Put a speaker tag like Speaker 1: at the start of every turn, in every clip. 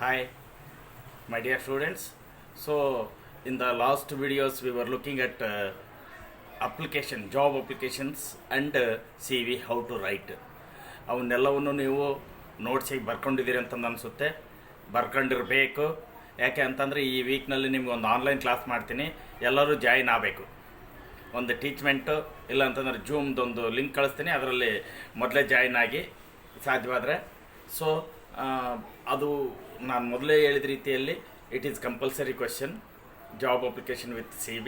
Speaker 1: Hi, my dear students. So, in the last videos, we were looking at job applications, and CV how to write. ಅವನ್ನೆಲ್ಲವನ್ನು ನೀವು ನೋಟ್ಸಿಗೆ ಬರ್ಕೊಂಡಿದ್ದೀರಿ ಅಂತ ಅನಿಸುತ್ತೆ. ಬರ್ಕೊಂಡಿರಬೇಕು. ಯಾಕೆ ಅಂತಂದರೆ ಈ ವೀಕ್ನಲ್ಲಿ ನಿಮ್ಗೆ ಒಂದು ಆನ್ಲೈನ್ ಕ್ಲಾಸ್ ಮಾಡ್ತೀನಿ, ಎಲ್ಲರೂ ಜಾಯಿನ್ ಆಗಬೇಕು. ಒಂದು ಟೀಚ್ಮೆಂಟು ಇಲ್ಲ ಅಂತಂದರೆ ಜೂಮ್ದೊಂದು ಲಿಂಕ್ ಕಳಿಸ್ತೀನಿ, ಅದರಲ್ಲಿ ಮೊದಲೇ ಜಾಯಿನ್ ಆಗಿ ಸಾಧ್ಯವಾದರೆ. ಸೊ ಅದು ನಾನು ಮೊದಲೇ ಹೇಳಿದ ರೀತಿಯಲ್ಲಿ it is compulsory question, job application with CV.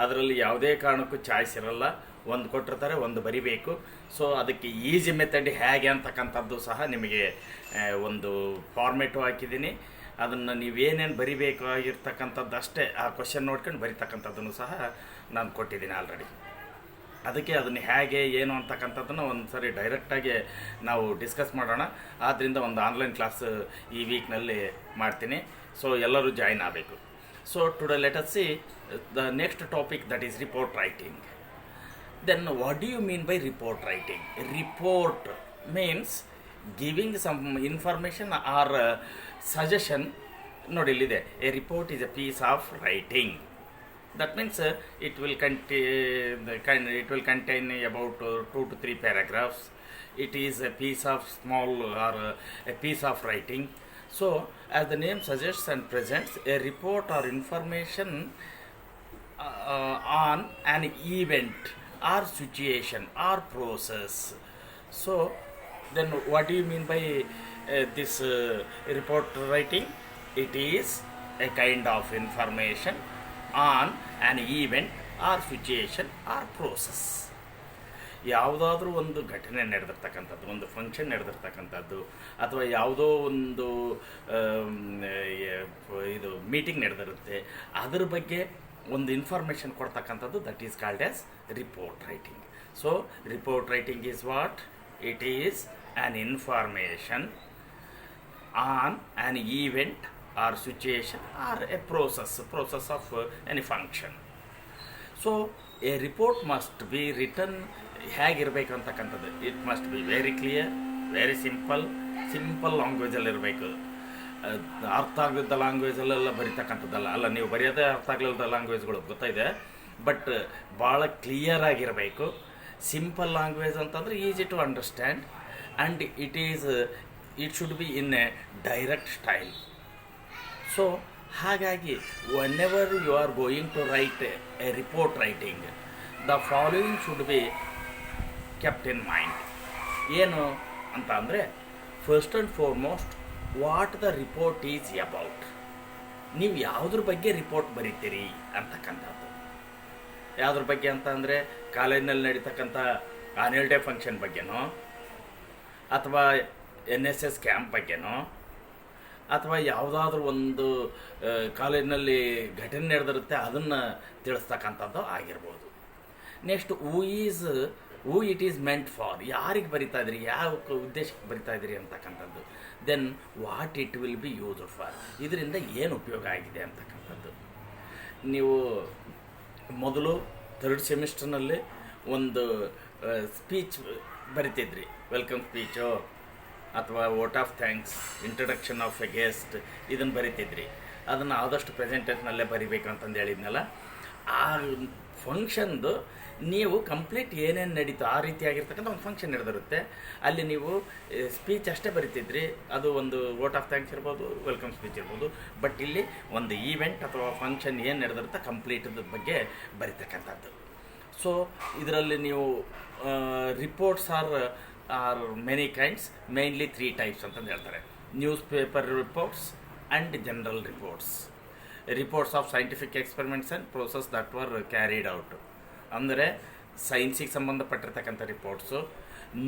Speaker 1: ಅದರಲ್ಲಿ ಯಾವುದೇ ಕಾರಣಕ್ಕೂ ಚಾಯ್ಸ್ ಇರಲ್ಲ, ಒಂದು ಕೊಟ್ಟಿರ್ತಾರೆ, ಒಂದು ಬರಿಬೇಕು. ಸೊ ಅದಕ್ಕೆ ಈಸಿ ಮೆಥಡ್ ಹೇಗೆ ಅಂತಕ್ಕಂಥದ್ದು ಸಹ ನಿಮಗೆ ಒಂದು ಫಾರ್ಮೇಟು ಹಾಕಿದ್ದೀನಿ. ಅದನ್ನು ನೀವೇನೇನು ಬರಿಬೇಕಾಗಿರ್ತಕ್ಕಂಥದ್ದು ಅಷ್ಟೇ ಆ ಕ್ವೆಶ್ಚನ್ ನೋಡ್ಕೊಂಡು ಬರಿತಕ್ಕಂಥದ್ದನ್ನು ಸಹ ನಾನು ಕೊಟ್ಟಿದ್ದೀನಿ ಆಲ್ರೆಡಿ. ಅದಕ್ಕೆ ಅದನ್ನು ಹೇಗೆ ಏನು ಅಂತಕ್ಕಂಥದ್ದನ್ನು ಒಂದು ಸರಿ ಡೈರೆಕ್ಟಾಗಿ ನಾವು ಡಿಸ್ಕಸ್ ಮಾಡೋಣ. ಆದ್ದರಿಂದ ಒಂದು ಆನ್ಲೈನ್ ಕ್ಲಾಸ್ ಈ ವೀಕ್ನಲ್ಲಿ ಮಾಡ್ತೀನಿ. ಸೊ ಎಲ್ಲರೂ ಜಾಯಿನ್ ಆಗಬೇಕು. So today let us see the next topic, that is report writing. Then what do you mean by report writing? Report means giving some information or suggestion. ನೋಡಿ ಇಲ್ಲಿದೆ, a report is a piece of writing. That means it will contain about 2 to 3 paragraphs. It is a piece of small or a piece of writing. So as the name suggests and presents, a report or information on an event or situation or process. So then what do you mean by this report writing? It is a kind of information on an event or situation or process. ಯಾವುದಾದ್ರೂ ಒಂದು ಘಟನೆ ನಡೆದಿರ್ತಕ್ಕಂಥದ್ದು, ಒಂದು function ನಡೆದಿರ್ತಕ್ಕಂಥದ್ದು, ಅಥವಾ ಯಾವುದೋ ಒಂದು ಇದು meeting ನಡೆದಿರುತ್ತೆ, ಅದ್ರ ಬಗ್ಗೆ ಒಂದು ಇನ್ಫಾರ್ಮೇಷನ್ ಕೊಡ್ತಕ್ಕಂಥದ್ದು, that is called as report writing. So report writing is what? It is an information on on event or situation or a process of any function. So a report must be written ಹೇಗಿರಬೇಕು ಅಂತಕ್ಕಂಥದ್ದು, it must be very clear, very simple ಲ್ಯಾಂಗ್ವೇಜಲ್ಲಿ ಇರಬೇಕು. ಅರ್ಥ ಆಗಲಿದ್ದ ಲ್ಯಾಂಗ್ವೇಜಲ್ಲೆಲ್ಲ ಬರೀತಕ್ಕಂಥದ್ದಲ್ಲ. ಅಲ್ಲ, ನೀವು ಬರೆಯೋದೇ ಅರ್ಥ ಆಗಲಿಲ್ಲದ ಲ್ಯಾಂಗ್ವೇಜ್ಗಳು ಗೊತ್ತಾಯಿದೆ, ಬಟ್ ಭಾಳ ಕ್ಲಿಯರ್ ಆಗಿರಬೇಕು. ಸಿಂಪಲ್ ಲ್ಯಾಂಗ್ವೇಜ್ ಅಂತಂದರೆ easy to understand, and it should be in a direct style. So ಹಾಗಾಗಿ whenever you are going to write a report writing, the following should be kept in mind. ಏನು ಅಂತ ಅಂದರೆ, first and foremost what the report is about. ನೀವು ಯಾವುದ್ರ ಬಗ್ಗೆ report ಬರೀತೀರಿ ಅಂತಕ್ಕಂಥದ್ದು. ಯಾವುದ್ರ ಬಗ್ಗೆ ಅಂತ ಅಂದರೆ, ಕಾಲೇಜಿನಲ್ಲಿ ನಡೀತಕ್ಕಂಥ ಆನ್ಯುವಲ್ ಡೇ ಫಂಕ್ಷನ್ ಬಗ್ಗೆನೋ, ಅಥವಾ NSS ಕ್ಯಾಂಪ್ ಬಗ್ಗೆನೋ, ಅಥವಾ ಯಾವುದಾದ್ರೂ ಒಂದು ಕಾಲೇಜಿನಲ್ಲಿ ಘಟನೆ ನಡೆದಿರುತ್ತೆ ಅದನ್ನು ತಿಳಿಸ್ತಕ್ಕಂಥದ್ದು ಆಗಿರ್ಬೋದು. Next who it is meant for, ಯಾರಿಗೆ ಬರಿತಾ ಇದ್ರಿ, ಯಾವ ಉದ್ದೇಶಕ್ಕೆ ಬರಿತಾ ಇದ್ರಿ ಅಂತಕ್ಕಂಥದ್ದು. Then what it will be used for, ಇದರಿಂದ ಏನು ಉಪಯೋಗ ಆಗಿದೆ ಅಂತಕ್ಕಂಥದ್ದು. ನೀವು ಮೊದಲು 3rd ಸೆಮಿಸ್ಟರ್ನಲ್ಲಿ ಒಂದು ಸ್ಪೀಚ್ ಬರಿತಿದ್ರಿ, ವೆಲ್ಕಮ್ ಸ್ಪೀಚು ಅಥವಾ vote of thanks, introduction of A guest, ಇದನ್ನು ಬರಿತಿದ್ರಿ. ಅದನ್ನು ಆದಷ್ಟು ಪ್ರೆಸೆಂಟೇಷನಲ್ಲೇ ಬರಿಬೇಕು ಅಂತಂದು ಹೇಳಿದ್ನಲ್ಲ. ಆ ಫಂಕ್ಷನ್ದು ನೀವು ಕಂಪ್ಲೀಟ್ ಏನೇನು ನಡೀತು ಆ ರೀತಿಯಾಗಿರ್ತಕ್ಕಂಥ ಒಂದು ಫಂಕ್ಷನ್ ನಡೆದಿರುತ್ತೆ, ಅಲ್ಲಿ ನೀವು ಸ್ಪೀಚ್ ಅಷ್ಟೇ ಬರಿತಿದ್ರಿ. ಅದು ಒಂದು ವೋಟ್ ಆಫ್ ಥ್ಯಾಂಕ್ಸ್ ಇರ್ಬೋದು, ವೆಲ್ಕಮ್ ಸ್ಪೀಚ್ ಇರ್ಬೋದು. ಬಟ್ ಇಲ್ಲಿ ಒಂದು ಈವೆಂಟ್ ಅಥವಾ ಫಂಕ್ಷನ್ ಏನು ನಡೆದಿರುತ್ತೆ ಕಂಪ್ಲೀಟದ ಬಗ್ಗೆ ಬರಿತಕ್ಕಂಥದ್ದು. ಸೊ ಇದರಲ್ಲಿ ನೀವು reports are many kinds, mainly 3 types ಅಂತಂದು ಹೇಳ್ತಾರೆ. Newspaper reports and general reports. Reports of scientific experiments and process that were carried out, ಅಂದರೆ ಸೈನ್ಸಿಗೆ ಸಂಬಂಧಪಟ್ಟಿರ್ತಕ್ಕಂಥ ರಿಪೋರ್ಟ್ಸು.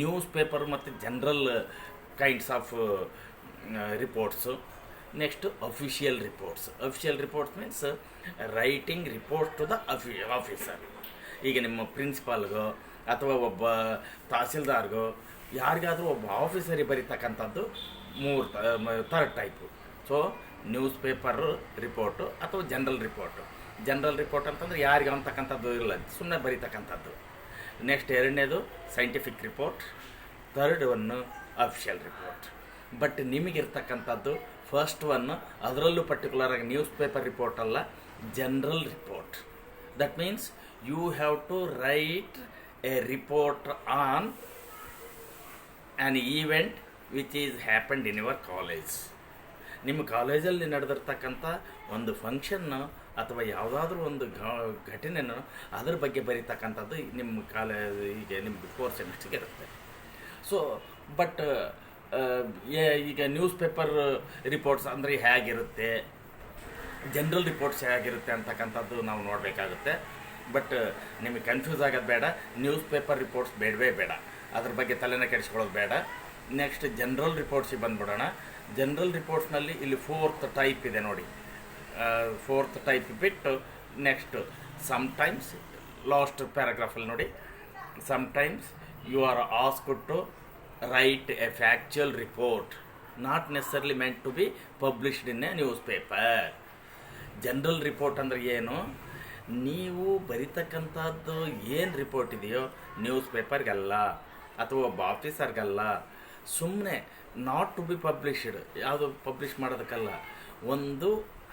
Speaker 1: ನ್ಯೂಸ್ ಪೇಪರ್ ಮತ್ತು general kinds of reports. Next official reports. Official reports means writing report to the officer. ಈಗ ನಿಮ್ಮ ಪ್ರಿನ್ಸಿಪಾಲ್ಗೋ ಅಥವಾ ಒಬ್ಬ ತಹಸೀಲ್ದಾರ್ಗೋ ಯಾರಿಗಾದರೂ ಒಬ್ಬ ಆಫೀಸರಿಗೆ ಬರೀತಕ್ಕಂಥದ್ದು 3rd type. So newspaper report ಅಥವಾ ಜನರಲ್ ರಿಪೋರ್ಟ್ ಅಂತಂದರೆ ಯಾರಿಗೆ ಅಂತಕ್ಕಂಥದ್ದು ಇಲ್ಲ, ಸುಮ್ಮನೆ ಬರೀತಕ್ಕಂಥದ್ದು. ನೆಕ್ಸ್ಟ್ 2ನೇದು ಸೈಂಟಿಫಿಕ್ ರಿಪೋರ್ಟ್, 3rd ಒನ್ನು ಅಫಿಷಿಯಲ್ ರಿಪೋರ್ಟ್. ಬಟ್ ನಿಮಗಿರ್ತಕ್ಕಂಥದ್ದು ಫಸ್ಟ್ ಒನ್, ಅದರಲ್ಲೂ ಪರ್ಟಿಕ್ಯುಲರಾಗಿ ನ್ಯೂಸ್ ಪೇಪರ್ ರಿಪೋರ್ಟ್ ಅಲ್ಲ, general report. That means you have to write a report on an event which is happened in your college. ನಿಮ್ಮ ಕಾಲೇಜಲ್ಲಿ ನಡೆದಿರ್ತಕ್ಕಂಥ ಒಂದು ಫಂಕ್ಷನ್ನು ಅಥವಾ ಯಾವುದಾದ್ರೂ ಒಂದು ಘಟನೆಯನ್ನು ಅದ್ರ ಬಗ್ಗೆ ಬರೀತಕ್ಕಂಥದ್ದು ನಿಮ್ಮ ಈಗ ನಿಮ್ಮದು 4th ಸೆಮಿಸ್ಟ್ರಿಗೆ ಇರುತ್ತೆ. ಸೊ ಬಟ್ ಈಗ ನ್ಯೂಸ್ ಪೇಪರ್ ರಿಪೋರ್ಟ್ಸ್ ಅಂದರೆ ಹೇಗಿರುತ್ತೆ, ಜನರಲ್ ರಿಪೋರ್ಟ್ಸ್ ಹೇಗಿರುತ್ತೆ ಅಂತಕ್ಕಂಥದ್ದು ನಾವು ನೋಡಬೇಕಾಗುತ್ತೆ. ಬಟ್ ನಿಮಗೆ ಕನ್ಫ್ಯೂಸ್ ಆಗೋದು ಬೇಡ, ನ್ಯೂಸ್ ಪೇಪರ್ ರಿಪೋರ್ಟ್ಸ್ ಬೇಡವೇ ಬೇಡ, ಅದ್ರ ಬಗ್ಗೆ ತಲೆನೇ ಕೆಡಿಸ್ಕೊಳ್ಳೋದು ಬೇಡ. ನೆಕ್ಸ್ಟ್ ಜನರಲ್ ರಿಪೋರ್ಟ್ಸಿಗೆ ಬಂದುಬಿಡೋಣ. ಜನರಲ್ ರಿಪೋರ್ಟ್ಸ್ನಲ್ಲಿ ಇಲ್ಲಿ 4th ಟೈಪ್ ಇದೆ ನೋಡಿ. 4th ಟೈಪ್ ಬಿಟ್ಟು ನೆಕ್ಸ್ಟ್ ಸಮ್ಟೈಮ್ಸ್ ಲಾಸ್ಟ್ ಪ್ಯಾರಾಗ್ರಾಫಲ್ಲಿ ನೋಡಿ, sometimes you are asked to write a factual report not necessarily meant to be published in a newspaper. General report ಅಂದರೆ ಏನು, ನೀವು ಬರಿತಕ್ಕಂಥದ್ದು ಏನು ರಿಪೋರ್ಟ್ ಇದೆಯೋ ನ್ಯೂಸ್ ಪೇಪರ್ಗಲ್ಲ ಅಥವಾ ಒಬ್ಬ ಆಫೀಸರ್ಗಲ್ಲ, ಸುಮ್ಮನೆ ನಾಟ್ ಟು ಬಿ ಪಬ್ಲಿಷ್ಡ್, ಯಾವುದು ಪಬ್ಲಿಷ್ ಮಾಡೋದಕ್ಕಲ್ಲ, ಒಂದು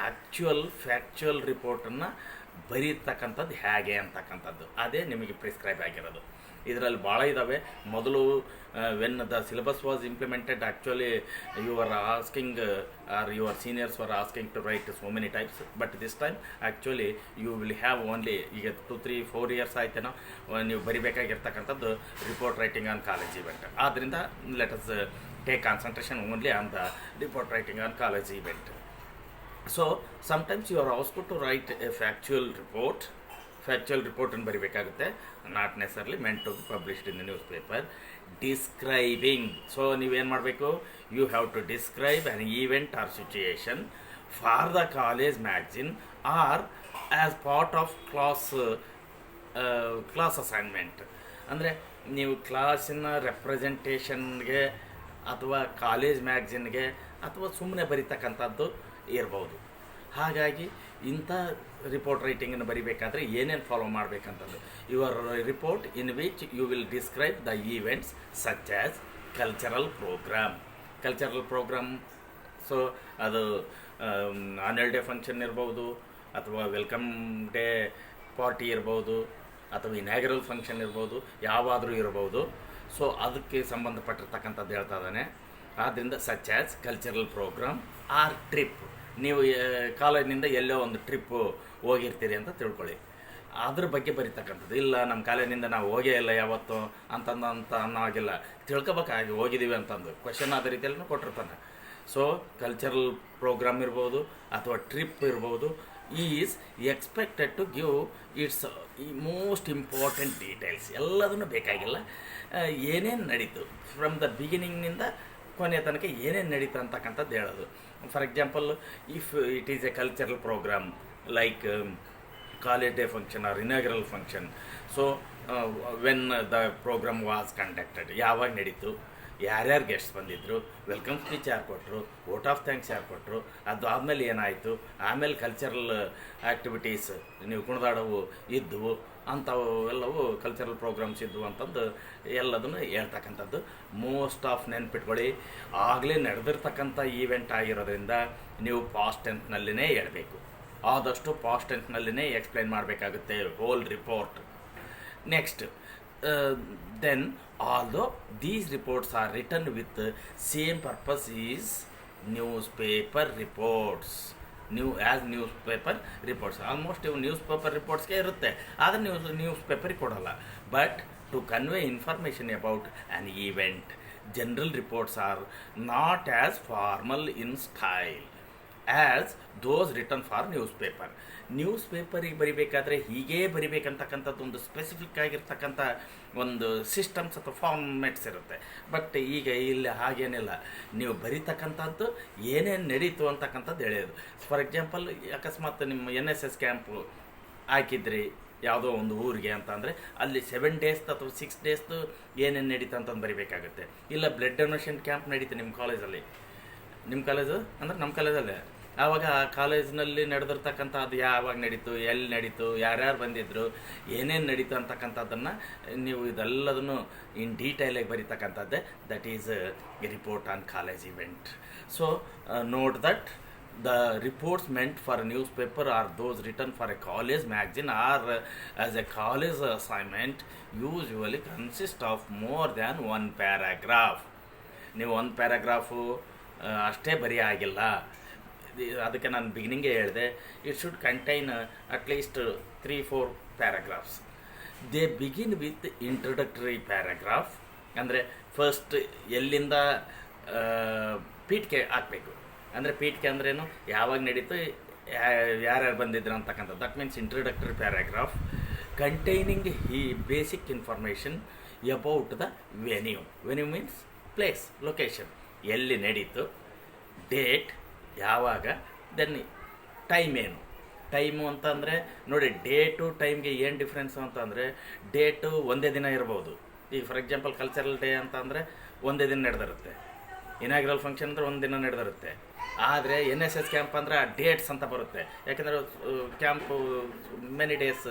Speaker 1: ಆ್ಯಕ್ಚುಯಲ್ ಫ್ಯಾಕ್ಚುಯಲ್ ರಿಪೋರ್ಟನ್ನು ಬರೀತಕ್ಕಂಥದ್ದು ಹೇಗೆ ಅಂತಕ್ಕಂಥದ್ದು ಅದೇ ನಿಮಗೆ ಪ್ರಿಸ್ಕ್ರೈಬ್ ಆಗಿರೋದು. ಇದರಲ್ಲಿ ಭಾಳ ಇದ್ದಾವೆ. ಮೊದಲು when the syllabus was implemented, actually you are asking or your seniors were asking to write so many types, but this time actually you will have only, ಈಗ 2-3-4 ಇಯರ್ಸ್ ಆಯ್ತೇನೋ ನೀವು ಬರಿಬೇಕಾಗಿರ್ತಕ್ಕಂಥದ್ದು report writing on college event. ಆದ್ದರಿಂದ let us take concentration only on the report writing on college event. So sometimes you are asked to write a factual ರಿಪೋರ್ಟನ್ನು ಬರಿಬೇಕಾಗುತ್ತೆ, not necessarily meant to B published in the newspaper. Describing, so ನೀವೇನು ಮಾಡಬೇಕು, you have to describe an event or situation for the college magazine or as part of class assignment. ಅಂದರೆ ನೀವು ಕ್ಲಾಸಿನ ರೆಪ್ರೆಸೆಂಟೇಷನ್ಗೆ ಅಥವಾ college ಮ್ಯಾಗಝಿನ್ಗೆ ಅಥವಾ ಸುಮ್ಮನೆ ಬರೀತಕ್ಕಂಥದ್ದು ಇರ್ಬೋದು. ಹಾಗಾಗಿ ಇಂಥ ರಿಪೋರ್ಟ್ ರೈಟಿಂಗನ್ನು ಬರಿಬೇಕಾದ್ರೆ ಏನೇನು ಫಾಲೋ ಮಾಡಬೇಕಂತಂದು, your report in which you will describe the events such as cultural programme. So ಅದು ಆನ್ಯುವಲ್ ಡೇ ಫಂಕ್ಷನ್ ಇರ್ಬೋದು, ಅಥವಾ ವೆಲ್ಕಮ್ ಡೇ ಪಾರ್ಟಿ ಇರ್ಬೋದು, ಅಥವಾ ಇನಾಗ್ರಲ್ ಫಂಕ್ಷನ್ ಇರ್ಬೋದು, ಯಾವಾದರೂ ಇರ್ಬೋದು. ಸೊ ಅದಕ್ಕೆ ಸಂಬಂಧಪಟ್ಟಿರ್ತಕ್ಕಂಥದ್ದು ಹೇಳ್ತಾ ಇದ್ದಾನೆ. ಆದ್ದರಿಂದ such as cultural programme or trip, ನೀವು ಕಾಲೇಜಿನಿಂದ ಎಲ್ಲೋ ಒಂದು ಟ್ರಿಪ್ಪು ಹೋಗಿರ್ತೀರಿ ಅಂತ ತಿಳ್ಕೊಳ್ಳಿ, ಅದ್ರ ಬಗ್ಗೆ ಬರೀತಕ್ಕಂಥದ್ದು. ಇಲ್ಲ ನಮ್ಮ ಕಾಲೇಜಿನಿಂದ ನಾವು ಹೋಗೇ ಇಲ್ಲ ಯಾವತ್ತು ಅಂತ ಅನ್ನೋ ಆಗಿಲ್ಲ, ತಿಳ್ಕೊಬೇಕಾಗಿ ಹೋಗಿದ್ದೀವಿ ಅಂತಂದು ಕ್ವೆಶನ್ ಆದ ರೀತಿಯಲ್ಲಿ ಕೊಟ್ಟಿರ್ತಾನೆ. ಸೊ ಕಲ್ಚರಲ್ ಪ್ರೋಗ್ರಾಮ್ ಇರ್ಬೋದು ಅಥವಾ ಟ್ರಿಪ್ ಇರ್ಬೋದು, is expected to give its most important details. ಎಲ್ಲದನ್ನು ಬೇಕಾಗಿಲ್ಲ, ಏನೇನು ನಡೀತು ಫ್ರಮ್ ದ ಬಿಗಿನಿಂಗ್ನಿಂದ ಕೊನೆಯ ತನಕ ಏನೇನು ನಡೀತು ಅಂತಕ್ಕಂಥದ್ದು ಹೇಳೋದು. For example, if it is a cultural programme like college day function or inaugural function, so when the programme was conducted, ಯಾವಾಗ ನಡೀತು, ಯಾರ್ಯಾರು ಗೆಸ್ಟ್ ಬಂದಿದ್ದರು, ವೆಲ್ಕಮ್ ಸ್ಪೀಚ್ ಯಾರು ಕೊಟ್ಟರು, ವೋಟ್ ಆಫ್ ಥ್ಯಾಂಕ್ಸ್ ಯಾರು ಕೊಟ್ಟರು, ಅದು ಆದಮೇಲೆ ಏನಾಯಿತು, ಆಮೇಲೆ ಕಲ್ಚರಲ್ ಆ್ಯಕ್ಟಿವಿಟೀಸ್ ನೀವು ಕುಣಿದಾಡವು ಇದ್ದವು ಅಂಥವೆಲ್ಲವೂ ಕಲ್ಚರಲ್ ಪ್ರೋಗ್ರಾಮ್ಸ್ ಇದ್ದವು ಅಂತಂದು ಎಲ್ಲದನ್ನು ಹೇಳ್ತಕ್ಕಂಥದ್ದು. ಮೋಸ್ಟ್ ಆಫ್ ನೆನ್ಪಿಟ್ಕೊಳ್ಳಿ, ಆಗಲೇ ನಡೆದಿರ್ತಕ್ಕಂಥ ಈವೆಂಟ್ ಆಗಿರೋದ್ರಿಂದ ನೀವು ಪಾಸ್ಟ್ ಟೆನ್ಸ್ನಲ್ಲಿನೇ ಹೇಳಬೇಕು, ಆದಷ್ಟು ಪಾಸ್ಟ್ ಟೆನ್ಸ್ನಲ್ಲಿನೇ ಎಕ್ಸ್ಪ್ಲೈನ್ ಮಾಡಬೇಕಾಗುತ್ತೆ whole report. Next, then although these reports are written with the same purpose is newspaper reports, almost ಇವು ನ್ಯೂಸ್ ಪೇಪರ್ ರಿಪೋರ್ಟ್ಸ್ಗೆ ಇರುತ್ತೆ, ಆದರೆ ನ್ಯೂಸ್ ಪೇಪರಿಗೆ ಕೊಡೋಲ್ಲ. But to convey information about an event, general reports are not as formal in style as those written for news ಪೇಪರಿಗೆ ಬರಿಬೇಕಾದ್ರೆ ಹೀಗೇ ಬರಿಬೇಕಂತಕ್ಕಂಥದ್ದು ಒಂದು ಸ್ಪೆಸಿಫಿಕ್ ಆಗಿರ್ತಕ್ಕಂಥ ಒಂದು ಸಿಸ್ಟಮ್ಸ್ ಅಥವಾ ಫಾರ್ಮೆಟ್ಸ್ ಇರುತ್ತೆ. ಬಟ್ ಈಗ ಇಲ್ಲಿ ಹಾಗೇನಿಲ್ಲ, ನೀವು ಬರಿತಕ್ಕಂಥದ್ದು ಏನೇನು ನಡೀತು ಅಂತಕ್ಕಂಥದ್ದು ಹೇಳೋದು. ಫಾರ್ ಎಕ್ಸಾಂಪಲ್, ಅಕಸ್ಮಾತ್ ನಿಮ್ಮ NSS ಕ್ಯಾಂಪು ಹಾಕಿದ್ರಿ ಯಾವುದೋ ಒಂದು ಊರಿಗೆ ಅಂತ ಅಂದರೆ ಅಲ್ಲಿ 7 days ಅಥವಾ 6 days ಏನೇನು ನಡೀತು ಅಂತಂದು ಬರಿಬೇಕಾಗುತ್ತೆ. ಇಲ್ಲ ಬ್ಲಡ್ ಡೊನೇಷನ್ ಕ್ಯಾಂಪ್ ನಡೀತು ನಿಮ್ಮ ಕಾಲೇಜಲ್ಲಿ, ನಿಮ್ಮ ಕಾಲೇಜು ಅಂದರೆ ನಮ್ಮ ಕಾಲೇಜಲ್ಲೇ ಆವಾಗ ಆ ಕಾಲೇಜಿನಲ್ಲಿ ನಡೆದಿರ್ತಕ್ಕಂಥ ಅದು ಯಾವಾಗ ನಡೀತು, ಎಲ್ಲಿ ನಡೀತು, ಯಾರ್ಯಾರು ಬಂದಿದ್ದರು, ಏನೇನು ನಡೀತು ಅಂತಕ್ಕಂಥದ್ದನ್ನು ನೀವು ಇದೆಲ್ಲದನ್ನು ಇನ್ ಡೀಟೇಲಾಗಿ ಬರೀತಕ್ಕಂಥದ್ದೇ that is report on college event. So note that the reports meant for a newspaper are those written for a college magazine or as a college assignment usually consist of more than one paragraph. ನೀವು ಒಂದು paragraph ಅಷ್ಟೇ ಬರೆಯಾಗಿಲ್ಲ. ಅದಕ್ಕೆ ನಾನು ಬಿಗಿನಿಂಗೇ ಹೇಳಿದೆ, it should contain at least 3-4 paragraphs. They begin with introductory paragraph, ಅಂದರೆ first ಎಲ್ಲಿಂದ ಪೀಠಿಕೆ ಹಾಕಬೇಕು, ಅಂದರೆ ಪೀಠಿಕೆ ಅಂದ್ರೇನು, ಯಾವಾಗ ನಡೀತು, ಯಾರ್ಯಾರು ಬಂದಿದ್ರು ಅಂತಕ್ಕಂಥದ್ದು. That means introductory paragraph containing ಈ basic information about the venue. Venue means place, location, ಎಲ್ಲಿ ನಡೀತು, ಡೇಟ್ ಯಾವಾಗ, ದೆನ್ ಟೈಮ್ ಏನು. ಟೈಮು ಅಂತಂದರೆ ನೋಡಿ, ಡೇಟು ಟೈಮ್ಗೆ ಏನು ಡಿಫ್ರೆನ್ಸು ಅಂತಂದರೆ, ಡೇಟು ಒಂದೇ ದಿನ ಇರ್ಬೋದು. ಈಗ ಫಾರ್ ಎಕ್ಸಾಂಪಲ್ ಕಲ್ಚರಲ್ ಡೇ ಅಂತ ಅಂದರೆ ಒಂದೇ ದಿನ ನಡೆದಿರುತ್ತೆ, ಇನಾಗ್ರಲ್ ಫಂಕ್ಷನ್ ಅಂದರೆ ಒಂದು ದಿನ ನಡೆದಿರುತ್ತೆ. ಆದರೆ NSS ಕ್ಯಾಂಪ್ ಅಂದರೆ ಆ ಡೇಟ್ಸ್ ಅಂತ ಬರುತ್ತೆ, ಯಾಕೆಂದರೆ camp many days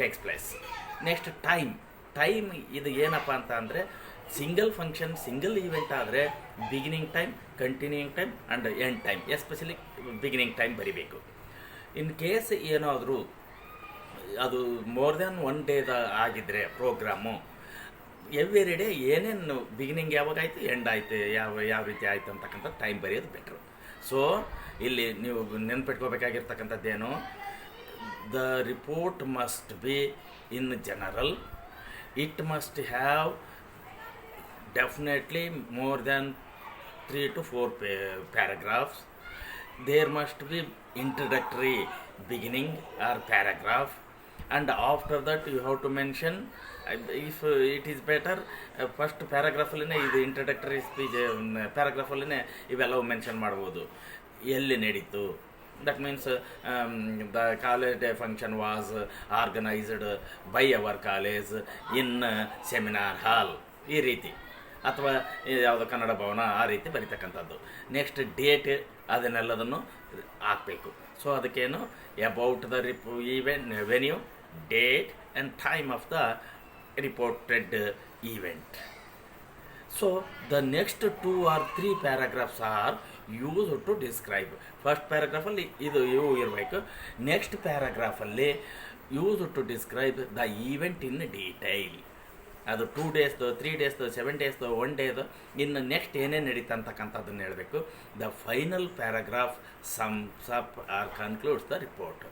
Speaker 1: takes place. Next time ಇದು ಏನಪ್ಪ ಅಂತ ಅಂದರೆ, ಸಿಂಗಲ್ ಫಂಕ್ಷನ್, ಸಿಂಗಲ್ ಈವೆಂಟ್ ಆದರೆ beginning time, continuing time and end time, especially beginning time ಬರಿಬೇಕು. ಇನ್ ಕೇಸ್ ಏನಾದರೂ ಅದು ಮೋರ್ ದ್ಯಾನ್ ಒನ್ ಡೇದ ಆಗಿದ್ದರೆ ಪ್ರೋಗ್ರಾಮು, ಎವ್ರಿ ಡೇ ಏನೇನು ಬಿಗಿನಿಂಗ್ ಯಾವಾಗ ಆಯಿತು, ಎಂಡ್ ಆಯಿತು, ಯಾವ ರೀತಿ ಆಯಿತು ಅಂತಕ್ಕಂಥ ಟೈಮ್ ಬರೆಯೋದು ಬೆಟ್ರು. ಸೊ ಇಲ್ಲಿ ನೀವು ನೆನ್ಪಿಟ್ಕೋಬೇಕಾಗಿರ್ತಕ್ಕಂಥದ್ದೇನು, the report must be in general, it must have definitely more than 3 to 4 paragraphs. There must be introductory beginning or paragraph, and after that you have to mention, if it is better, first paragraph alline idu introductory speech paragraph alline ivellau mention ಮಾಡಬಹುದು. ಎಲ್ಲಿ ನಡೀತು, that means the college day function was organized by our college in seminar hall, ಈ ರೀತಿ, ಅಥವಾ ಯಾವುದೋ ಕನ್ನಡ ಭವನ, ಆ ರೀತಿ ಬರೀತಕ್ಕಂಥದ್ದು. Next date, ಅದನ್ನೆಲ್ಲದನ್ನು ಹಾಕಬೇಕು. ಸೊ ಅದಕ್ಕೇನು, about the event, venue, date and time of the reported event. So the next 2 or 3 paragraphs are use to describe. First ಪ್ಯಾರಾಗ್ರಾಫಲ್ಲಿ ಇವು ಇರಬೇಕು. ನೆಕ್ಸ್ಟ್ ಪ್ಯಾರಾಗ್ರಾಫಲ್ಲಿ use to describe the event in detail. ಅದು 2 ಡೇಸ್ದು, 3 ಡೇಸ್ದು, 7 ಡೇಸ್ದು, 1 ಡೇದು, ಇನ್ನು next ಏನೇನು ನಡೀತಾ ಅಂತಕ್ಕಂಥದ್ದನ್ನು ಹೇಳಬೇಕು. The final paragraph sums up or concludes the report.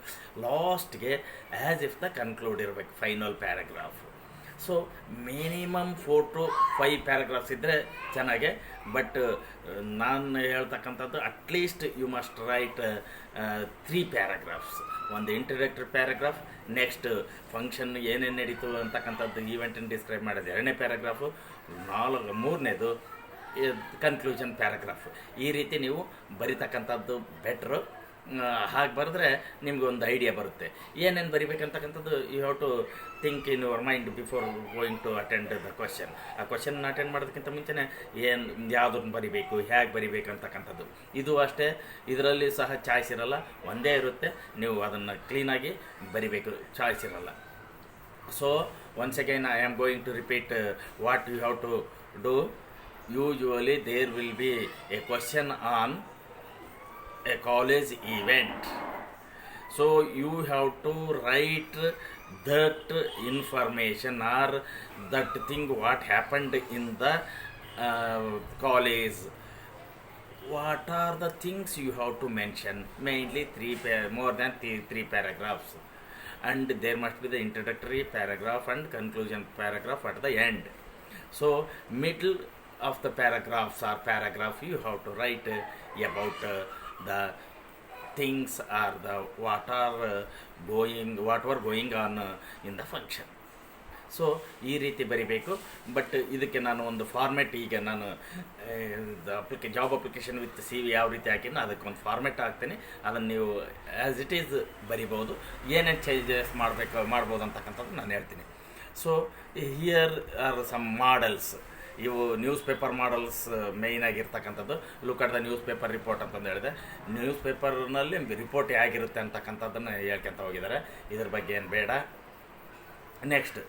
Speaker 1: ಲಾಸ್ಟ್ಗೆ ಆ್ಯಸ್ ಇಫ್ ದ ಕನ್ಕ್ಲೂಡ್ ಇರಬೇಕು final paragraph. So minimum 4 to 5 paragraphs ಇದ್ದರೆ ಚೆನ್ನಾಗೆ, ಬಟ್ ನಾನು ಹೇಳ್ತಕ್ಕಂಥದ್ದು at least you must write 3 paragraphs. ಒಂದು ಇಂಟ್ರಡಕ್ಟರಿ ಪ್ಯಾರಾಗ್ರಾಫ್, ನೆಕ್ಸ್ಟ್ ಫಂಕ್ಷನ್ ಏನೇನು ನಡೀತು ಅಂತಕ್ಕಂಥದ್ದು ಈವೆಂಟನ್ನು ಡಿಸ್ಕ್ರೈಬ್ ಮಾಡೋದು 2ನೇ ಪ್ಯಾರಾಗ್ರಾಫು, 3ನೇದು ಕನ್ಕ್ಲೂಷನ್ ಪ್ಯಾರಾಗ್ರಾಫ್. ಈ ರೀತಿ ನೀವು ಬರಿತಕ್ಕಂಥದ್ದು ಬೆಟ್ರು. ಹಾಗೆ ಬರೆದ್ರೆ ನಿಮ್ಗೆ ಒಂದು ಐಡಿಯಾ ಬರುತ್ತೆ ಏನೇನು ಬರಿಬೇಕಂತಕ್ಕಂಥದ್ದು. You have to think in your mind before going to attend the question. ಆ ಕ್ವಶನ್ನ ಅಟೆಂಡ್ ಮಾಡೋದಕ್ಕಿಂತ ಮುಂಚೆನೇ ಯಾವುದನ್ನು ಬರಿಬೇಕು, ಹೇಗೆ ಬರಿಬೇಕು ಅಂತಕ್ಕಂಥದ್ದು. ಇದು ಅಷ್ಟೇ, ಇದರಲ್ಲಿ ಸಹ ಚಾಯ್ಸ್ ಇರಲ್ಲ, ಒಂದೇ ಇರುತ್ತೆ, ನೀವು ಅದನ್ನು ಕ್ಲೀನಾಗಿ ಬರಿಬೇಕು, ಚಾಯ್ಸ್ ಇರಲ್ಲ. So once again I am going to repeat what you have to do. Usually there will be a question on a college event, so you have to write that information or that thing what happened in the college. What are the things you have to mention? Mainly more than 3 paragraphs, and there must be the introductory paragraph and conclusion paragraph at the end. So middle of the paragraphs or paragraph you have to write about the things are the what were going on in the function. So ಈ ರೀತಿ ಬರಿಬೇಕು. But ಇದಕ್ಕೆ ನಾನು ಒಂದು format, ಈಗ ನಾನು job application with CV ಯಾವ ರೀತಿ ಹಾಕಿನೋ ಅದಕ್ಕೊಂದು ಫಾರ್ಮೆಟ್ ಹಾಕ್ತೀನಿ. ಅದನ್ನು ನೀವು ಆ್ಯಸ್ ಇಟ್ ಈಸ್ ಬರಿಬೋದು. ಏನೇನು ಚೇಂಜಸ್ ಮಾಡ್ಬೋದು ಅಂತಕ್ಕಂಥದ್ದು ನಾನು ಹೇಳ್ತೀನಿ. So here are some models. ಇವು ನ್ಯೂಸ್ ಪೇಪರ್ ಮಾಡಲ್ಸ್ ಮೇಯ್ನ್ ಆಗಿರ್ತಕ್ಕಂಥದ್ದು. Look at the news paper report ಅಂತಂದು ಹೇಳಿದೆ. ನ್ಯೂಸ್ ಪೇಪರ್ನಲ್ಲಿ ರಿಪೋರ್ಟ್ ಹೇಗಿರುತ್ತೆ ಅಂತಕ್ಕಂಥದ್ದನ್ನು ಹೇಳ್ಕೊಂತ ಹೋಗಿದ್ದಾರೆ, ಇದ್ರ ಬಗ್ಗೆ ಏನು ಬೇಡ. Next,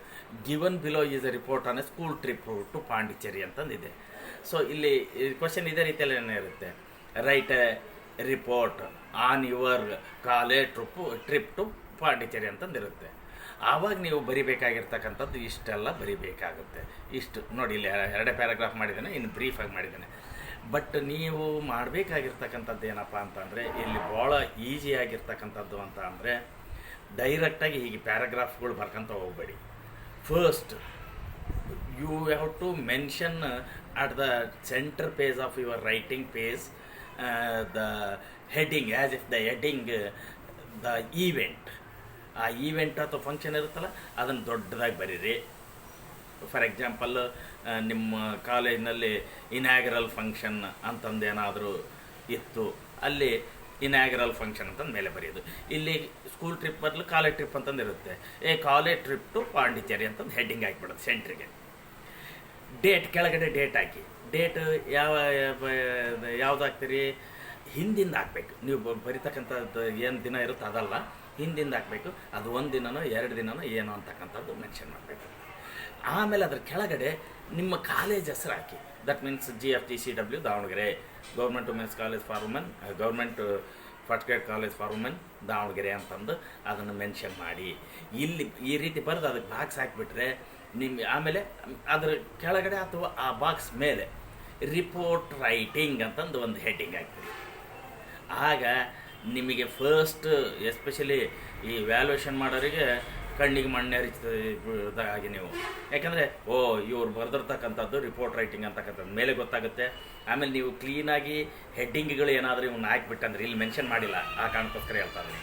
Speaker 1: given below is a report on a school trip to Pondicherry ಅಂತಂದಿದೆ. ಸೊ ಇಲ್ಲಿ ಕ್ವಶನ್ ಇದೇ ರೀತಿಯಲ್ಲಿ ಏನಿರುತ್ತೆ, write a report on your college trip to Pondicherry ಅಂತಂದಿರುತ್ತೆ. ಆವಾಗ ನೀವು ಬರಿಬೇಕಾಗಿರ್ತಕ್ಕಂಥದ್ದು ಇಷ್ಟೆಲ್ಲ ಬರಿಬೇಕಾಗುತ್ತೆ. ಇಷ್ಟು ನೋಡಿ, ಇಲ್ಲಿ 2 ಪ್ಯಾರಾಗ್ರಾಫ್ ಮಾಡಿದ್ದೇನೆ, ಇನ್ನು ಬ್ರೀಫಾಗಿ ಮಾಡಿದ್ದೇನೆ. ಬಟ್ ನೀವು ಮಾಡಬೇಕಾಗಿರ್ತಕ್ಕಂಥದ್ದು ಏನಪ್ಪ ಅಂತಂದರೆ, ಇಲ್ಲಿ ಭಾಳ ಈಸಿಯಾಗಿರ್ತಕ್ಕಂಥದ್ದು ಅಂತ ಅಂದರೆ, ಡೈರೆಕ್ಟಾಗಿ ಹೀಗೆ ಪ್ಯಾರಾಗ್ರಾಫ್ಗಳು ಬರ್ಕೊಂತ ಹೋಗಬೇಡಿ. First you have to mention at the centre page of your writing page the heading, as if the heading the event. ಆ ಈವೆಂಟ್ ಅಥವಾ ಫಂಕ್ಷನ್ ಇರುತ್ತಲ್ಲ, ಅದನ್ನು ದೊಡ್ಡದಾಗಿ ಬರೀರಿ. ಫಾರ್ ಎಕ್ಸಾಂಪಲ್, ನಿಮ್ಮ ಕಾಲೇಜಿನಲ್ಲಿ ಇನ್ಯಾಗ್ರಲ್ ಫಂಕ್ಷನ್ ಅಂತಂದೇನಾದರೂ ಇತ್ತು, ಅಲ್ಲಿ ಇನ್ಯಾಗ್ರಲ್ ಫಂಕ್ಷನ್ ಅಂತಂದು ಮೇಲೆ ಬರೆಯೋದು. ಇಲ್ಲಿ ಸ್ಕೂಲ್ ಟ್ರಿಪ್ ಬದಲು ಕಾಲೇಜ್ ಟ್ರಿಪ್ ಅಂತಂದು ಇರುತ್ತೆ, ಕಾಲೇಜ್ ಟ್ರಿಪ್ ಟು ಪಾಂಡಿಚೇರಿ ಅಂತಂದು ಹೆಡ್ಡಿಂಗ್ ಹಾಕಿಬಿಡೋದು ಸೆಂಟ್ರಿಗೆ. ಡೇಟ್ ಕೆಳಗಡೆ ಡೇಟ್ ಹಾಕಿ. ಡೇಟ್ ಯಾವ್ದು ಹಾಕ್ತೀರಿ, ಹಿಂದಿಂದ ಹಾಕ್ಬೇಕು. ನೀವು ಬರಿತಕ್ಕಂಥದ್ದು ಏನು ದಿನ ಇರುತ್ತೆ ಅದಲ್ಲ, ಹಿಂದಿಂದ ಹಾಕಬೇಕು. ಅದು 1 ದಿನನೋ 2 ದಿನನೋ ಏನೋ ಅಂತಕ್ಕಂಥದ್ದು ಮೆನ್ಷನ್ ಮಾಡಬೇಕು. ಆಮೇಲೆ ಅದ್ರ ಕೆಳಗಡೆ ನಿಮ್ಮ ಕಾಲೇಜ್ ಹೆಸರು ಹಾಕಿ. That means GFTCW Davanagere, government women's college for women, government first grade college for women Davanagere ಅಂತಂದು ಅದನ್ನು ಮೆನ್ಷನ್ ಮಾಡಿ. ಇಲ್ಲಿ ಈ ರೀತಿ ಬರೆದು ಅದಕ್ಕೆ ಬಾಕ್ಸ್ ಹಾಕಿಬಿಟ್ರೆ ಆಮೇಲೆ ಅದರ ಕೆಳಗಡೆ ಅಥವಾ ಆ ಬಾಕ್ಸ್ ಮೇಲೆ ರಿಪೋರ್ಟ್ ರೈಟಿಂಗ್ ಅಂತಂದು ಒಂದು ಹೆಡ್ಡಿಂಗ್ ಹಾಕ್ತೀರಿ. ಆಗ ನಿಮಗೆ ಫಸ್ಟ್ ಎಸ್ಪೆಷಲಿ ಈ ವ್ಯಾಲ್ಯೂಯೇಷನ್ ಮಾಡೋರಿಗೆ ಕಣ್ಣಿಗೆ ಮಣ್ಣೆರಿದಾಗಿ ನೀವು, ಯಾಕಂದರೆ ಇವ್ರು ಬರೆದಿರ್ತಕ್ಕಂಥದ್ದು ರಿಪೋರ್ಟ್ ರೈಟಿಂಗ್ ಅಂತಕ್ಕಂಥದ್ದು ಮೇಲೆ ಗೊತ್ತಾಗುತ್ತೆ. ಆಮೇಲೆ ನೀವು ಕ್ಲೀನಾಗಿ ಹೆಡ್ಡಿಂಗ್ಗಳು ಏನಾದರೂ ಇವನ್ನ ಹಾಕ್ಬಿಟ್ಟಂದ್ರೆ, ಇಲ್ಲಿ ಮೆನ್ಷನ್ ಮಾಡಿಲ್ಲ ಆ ಕಾರಣಕ್ಕೋಸ್ಕರ ಹೇಳ್ತಾರೆ,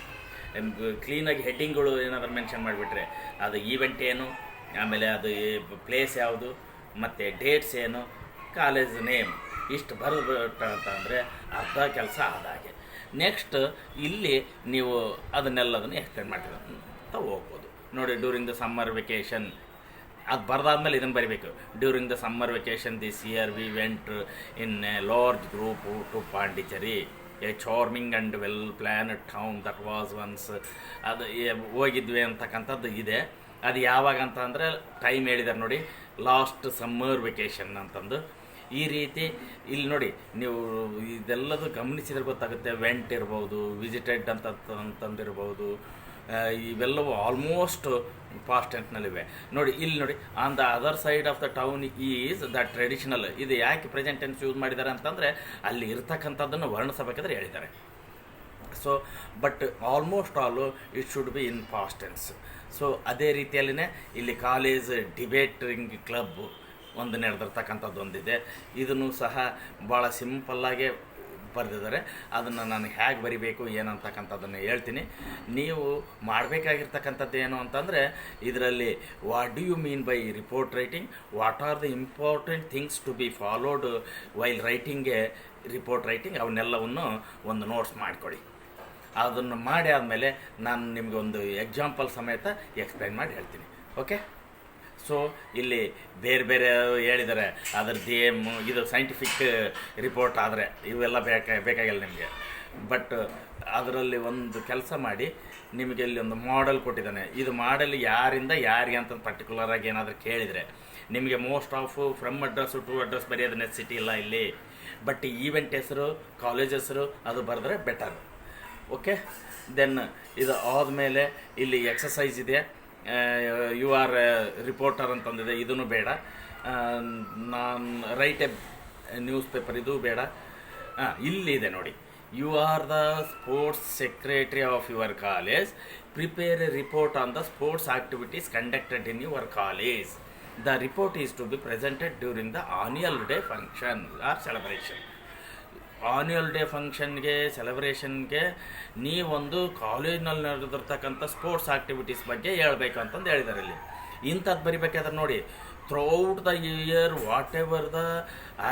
Speaker 1: ಕ್ಲೀನಾಗಿ ಹೆಡ್ಡಿಂಗ್ಗಳು ಏನಾದರೂ ಮೆನ್ಷನ್ ಮಾಡಿಬಿಟ್ರೆ ಅದು ಈವೆಂಟ್ ಏನು, ಆಮೇಲೆ ಅದು ಪ್ಲೇಸ್ ಯಾವುದು, ಮತ್ತು ಡೇಟ್ಸ್ ಏನು, ಕಾಲೇಜ್ ನೇಮ್, ಇಷ್ಟು ಬರೆದ್ಬಿಟ್ಟ ಅಂತಂದರೆ ಅರ್ಧ ಕೆಲಸ ಆದಾಗೆ. ನೆಕ್ಸ್ಟ್ ಇಲ್ಲಿ ನೀವು ಅದನ್ನೆಲ್ಲದನ್ನು ಎಕ್ಸ್ಪ್ಲೇನ್ ಮಾಡ್ತೀರ ಅಂತ ಹೋಗ್ಬೋದು. ನೋಡಿ, ಡ್ಯೂರಿಂಗ್ ದ ಸಮ್ಮರ್ ವೆಕೇಷನ್ ಅದು ಬರೆದಾದ್ಮೇಲೆ ಇದನ್ನು ಬರೀಬೇಕು. During the summer vacation this year we went in a large group to Pondicherry, a charming and well planned town that was once. ಅದು ಹೋಗಿದ್ವಿ ಅಂತಕ್ಕಂಥದ್ದು ಇದೆ. ಅದು ಯಾವಾಗ ಅಂತ ಅಂದರೆ ಟೈಮ್ ಹೇಳಿದ್ದಾರೆ ನೋಡಿ, ಲಾಸ್ಟ್ ಸಮ್ಮರ್ ವೆಕೇಷನ್ ಅಂತಂದು. ಈ ರೀತಿ ಇಲ್ಲಿ ನೋಡಿ, ನೀವು ಇದೆಲ್ಲದು ಗಮನಿಸಿದ್ರೆ ಗೊತ್ತಾಗುತ್ತೆ. ವೆಂಟ್ ಇರ್ಬೋದು, ವಿಸಿಟೆಡ್ ಅಂತಂದಿರ್ಬೋದು, ಇವೆಲ್ಲವೂ ಆಲ್ಮೋಸ್ಟ್ ಪಾಸ್ಟ್ ಟೆನ್ಸ್ನಲ್ಲಿವೆ. ನೋಡಿ ಇಲ್ಲಿ ನೋಡಿ, on the other side of the town is the traditional. ಇದು ಯಾಕೆ ಪ್ರೆಸೆಂಟ್ ಟೆನ್ಸ್ ಯೂಸ್ ಮಾಡಿದ್ದಾರೆ ಅಂತಂದರೆ, ಅಲ್ಲಿ ಇರ್ತಕ್ಕಂಥದ್ದನ್ನು ವರ್ಣಿಸಬೇಕಾದ್ರೆ ಹೇಳಿದ್ದಾರೆ. So but almost all it should be in past tense. So ಅದೇ ರೀತಿಯಲ್ಲಿನೇ ಇಲ್ಲಿ ಕಾಲೇಜ್ ಡಿಬೇಟಿಂಗ್ ಕ್ಲಬ್ ಒಂದು ನಡೆದಿರ್ತಕ್ಕಂಥದ್ದು ಒಂದಿದೆ. ಇದನ್ನು ಸಹ ಭಾಳ ಸಿಂಪಲ್ಲಾಗೆ ಬರೆದಿದ್ದಾರೆ. ಅದನ್ನು ನಾನು ಹೇಗೆ ಬರಿಬೇಕು ಏನಂತಕ್ಕಂಥದ್ದನ್ನು ಹೇಳ್ತೀನಿ. ನೀವು ಮಾಡಬೇಕಾಗಿರ್ತಕ್ಕಂಥದ್ದು ಏನು ಅಂತಂದರೆ, ಇದರಲ್ಲಿ what do you mean by report writing, what are the important things to be followed while ರೈಟಿಂಗ್ಗೆ ರಿಪೋರ್ಟ್ ರೈಟಿಂಗ್, ಅವನ್ನೆಲ್ಲವನ್ನು ಒಂದು ನೋಟ್ಸ್ ಮಾಡಿಕೊಡಿ. ಅದನ್ನು ಮಾಡಿ ಆದಮೇಲೆ ನಾನು ನಿಮಗೆ ಒಂದು ಎಕ್ಸಾಂಪಲ್ ಸಮೇತ ಎಕ್ಸ್ಪ್ಲೈನ್ ಮಾಡಿ ಹೇಳ್ತೀನಿ. ಓಕೆ. ಸೊ ಇಲ್ಲಿ ಬೇರೆ ಬೇರೆ ಹೇಳಿದ್ದಾರೆ, ಅದರದ್ದು ಇದು ಸೈಂಟಿಫಿಕ್ ರಿಪೋರ್ಟ್ ಆದರೆ ಇವೆಲ್ಲ ಬೇಕಾಗಿಲ್ಲ ನಿಮಗೆ. ಬಟ್ ಅದರಲ್ಲಿ ಒಂದು ಕೆಲಸ ಮಾಡಿ, ನಿಮಗೆ ಇಲ್ಲಿ ಒಂದು ಮಾಡೆಲ್ ಕೊಟ್ಟಿದ್ದಾನೆ. ಇದು ಮಾಡೆಲ್ ಯಾರಿಂದ ಯಾರಿಗೆ ಅಂತ ಪರ್ಟಿಕ್ಯುಲರಾಗಿ ಏನಾದರೂ ಕೇಳಿದರೆ, ನಿಮಗೆ most of from address to address ಬರೆಯೋದು ನೆಸೆಸಿಟಿ ಇಲ್ಲ ಇಲ್ಲಿ. ಬಟ್ ಈವೆಂಟ್ ಹೆಸರು, ಕಾಲೇಜ್ ಹೆಸರು ಅದು ಬರೆದ್ರೆ ಬೆಟರ್. ಓಕೆ. ದೆನ್ ಇದು ಆದಮೇಲೆ ಇಲ್ಲಿ ಎಕ್ಸಸೈಸ್ ಇದೆ, ಯು ಆರ್ ರಿಪೋರ್ಟರ್ ಅಂತಂದಿದೆ, ಇದೂ ಬೇಡ. ನಾನು ರೈಟ್ ಎ ನ್ಯೂಸ್ ಪೇಪರ್, ಇದು ಬೇಡ. ಇಲ್ಲಿದೆ ನೋಡಿ, you are the sports secretary of your college, prepare a report on the sports activities conducted in your college. The report is to be presented during the annual day function or celebration. Annual day ಫಂಕ್ಷನ್ಗೆ, ಸೆಲೆಬ್ರೇಷನ್ಗೆ ನೀವೊಂದು ಕಾಲೇಜ್ನಲ್ಲಿ ನಡೆದಿರ್ತಕ್ಕಂಥ sports activities ಬಗ್ಗೆ ಹೇಳ್ಬೇಕು ಅಂತಂದು ಹೇಳಿದ್ದಾರೆ ಇಲ್ಲಿ. ಇಂಥದ್ದು ಬರಿಬೇಕಾದ್ರೆ ನೋಡಿ, throughout the year whatever the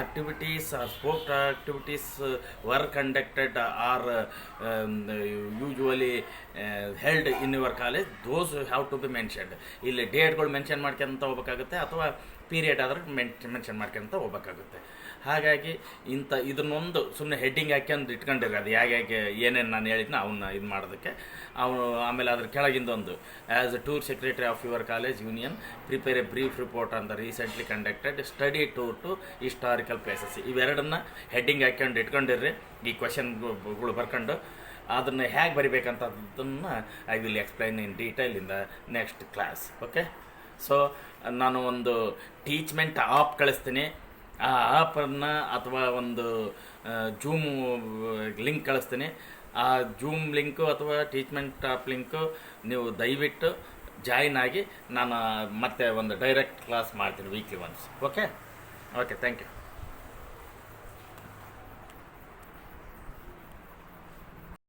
Speaker 1: activities or sport activities were conducted or usually held in your college, those have to be mentioned. ಇಲ್ಲಿ ಡೇಟ್ಗಳು ಮೆನ್ಷನ್ ಮಾಡ್ಕೊಂತ ಹೋಗ್ಬೇಕಾಗುತ್ತೆ, ಅಥವಾ ಪೀರಿಯಡ್ ಆದ್ರೆ ಮೆನ್ಷನ್ ಮಾಡ್ಕೊಂತ ಹೋಗ್ಬೇಕಾಗುತ್ತೆ. ಹಾಗಾಗಿ ಇದನ್ನೊಂದು ಸುಮ್ಮನೆ ಹೆಡ್ಡಿಂಗ್ ಹಾಕ್ಯಂದು ಇಟ್ಕೊಂಡಿರಿ, ಅದು ಹೇಗೆ ಏನೇನು ನಾನು ಹೇಳಿದ್ನ ಅವನ್ನ ಇದು ಮಾಡೋದಕ್ಕೆ. ಅವನು ಆಮೇಲೆ ಅದ್ರ ಕೆಳಗಿಂದೊಂದು as a tour secretary of your college union prepare a brief report on the recently conducted study tour to historical places. ಇವೆರಡನ್ನ ಹೆಡ್ಡಿಂಗ್ ಹಾಕ್ಕೊಂಡು ಇಟ್ಕೊಂಡಿರ್ರಿ, ಈ ಕ್ವೆಶನ್ಗಳು ಬರ್ಕೊಂಡು ಅದನ್ನು ಹೇಗೆ ಬರಿಬೇಕಂತದನ್ನು I will explain in detail in the next class. Okay, so ನಾನು ಒಂದು ಟೀಚ್ಮೆಂಟ್ ಆಪ್ ಕಳಿಸ್ತೀನಿ. ಆ ಆಪನ್ನು ಅಥವಾ ಒಂದು ಜೂಮ್ ಲಿಂಕ್ ಕಳಿಸ್ತೀನಿ. ಆ ಜೂಮ್ ಲಿಂಕು ಅಥವಾ ಟೀಚ್ಮೆಂಟ್ ಆಪ್ ಲಿಂಕು ನೀವು ದಯವಿಟ್ಟು ಜಾಯಿನ್ ಆಗಿ ನಾನು ಮತ್ತೆ ಒಂದು ಡೈರೆಕ್ಟ್ ಕ್ಲಾಸ್ ಮಾಡ್ತೀನಿ weekly once. Okay, thank you.